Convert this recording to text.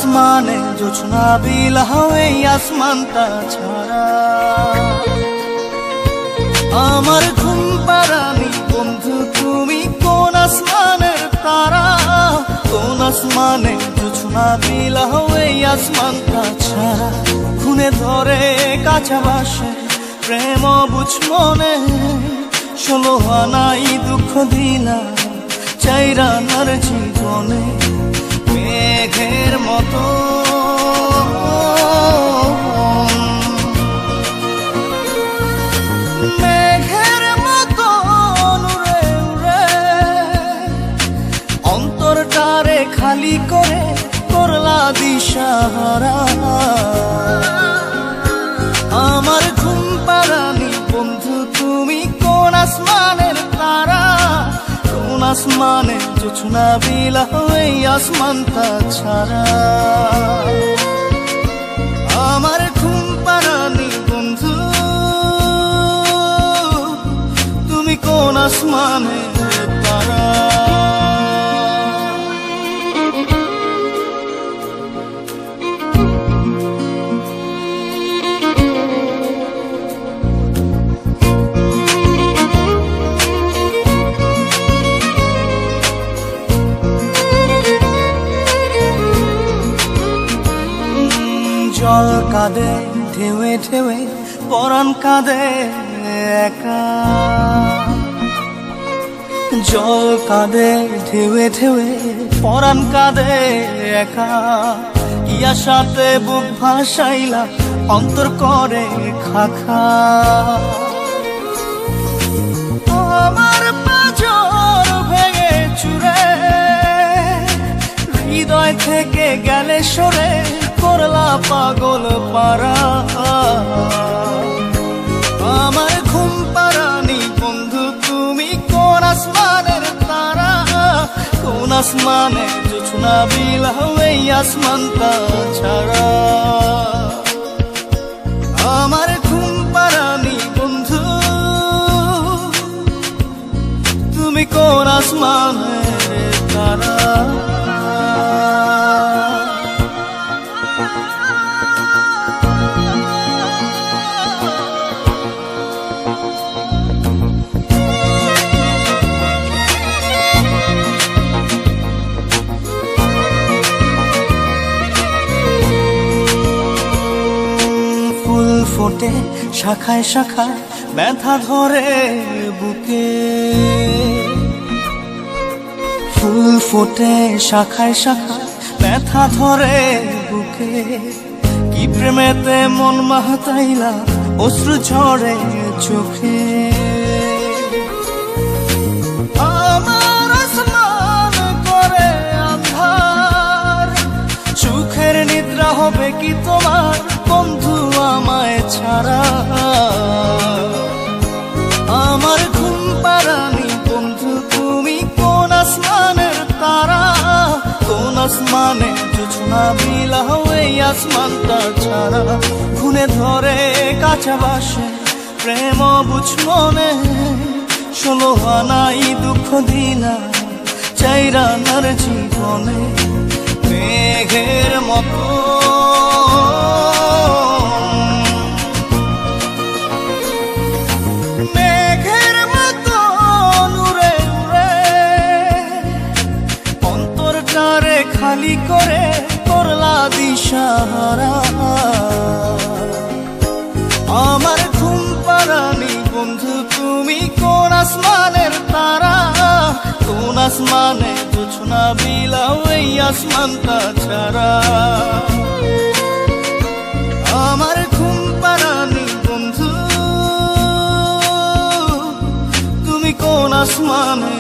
আসমানে জোছনা বিলাও এই আসমানটা ছাড়া। আমার ঘুম পাড়ানি বন্ধু তুমি কোন আসমানের তারা, কোন আসমানে জোছনা বিলাও এই আসমানটা ছাড়া। খুনে ধরে কাঁচা বাসে প্রেম বুঝ মনে, 16 আনাই দুঃখ দিলা চাইরানার জীবনে। মেঘের মতো মেঘের মতো উড়ে উড়ে অন্তরটারে খালি করে করলা দিশাহারা। আমার ঘুম পাড়ানি বন্ধু তুমি কোন আসমানের তারা, কোন আসমানে জোছনা বিলাও এই আসমানটা ছাড়া। আমার ঘুম পাড়ানি বন্ধু তুমি কোন আসমানের তারা। জল কাঁদে ঢেউে ঢেউে পরাণ কাঁদে একা, জল কাঁদে ঢেউে ঢেউে পরাণ কাঁদে একা। ইয়া সাথে বুক ভাসাইলা অন্তর করে খাখা। আমার পাঁজর ভেঙে চুরে হৃদয় থেকে গেলে সরে করলা পাগল পারা। আমার ঘুম পাড়ানি বন্ধু তুমি কোন আসমানের তারা, কোন আসমানে জোছনা বিলাও এই আসমানটা ছাড়া। আমার ঘুম পাড়ানি বন্ধু তুমি কোন আসমানের তারা। ফোটে শাখায় শাখায় ব্যথা ধরে বুকে, ফুল ফোটে শাখায় শাখায় ব্যথা ধরে বুকে। কি প্রেমেতে মন মাতাইলা অশ্রু ঝরে চোখে। আমার আসমান করে আন্ধার, সুখের নিদ্রা হবে কি তোমার বন্ধু আমায় ছাড়া। আমার ঘুম পাড়ানি বন্ধু তুমি কোন আসমানের তারা, কোন আসমানে জোছনা বিলাও এই আসমানটা ছাড়া। খুনে ধরে কাঁচা বাসে প্রেম বুঝ মনে, 16 আনাই দুঃখ দিলা চাইরানার জীবনে। মেঘের মতো মেঘের মতো উড়ে উড়ে অন্তরটারে খালি করে করলা দিশাহারা। আমার ঘুম পাড়ানি বন্ধু তুমি কোন আসমানের তারা, কোন আসমানে জোছনা বিলাও এই আসমানটা ছাড়া। আমার ঘুম পাড়ানি বন্ধু তুমি কোন আসমানে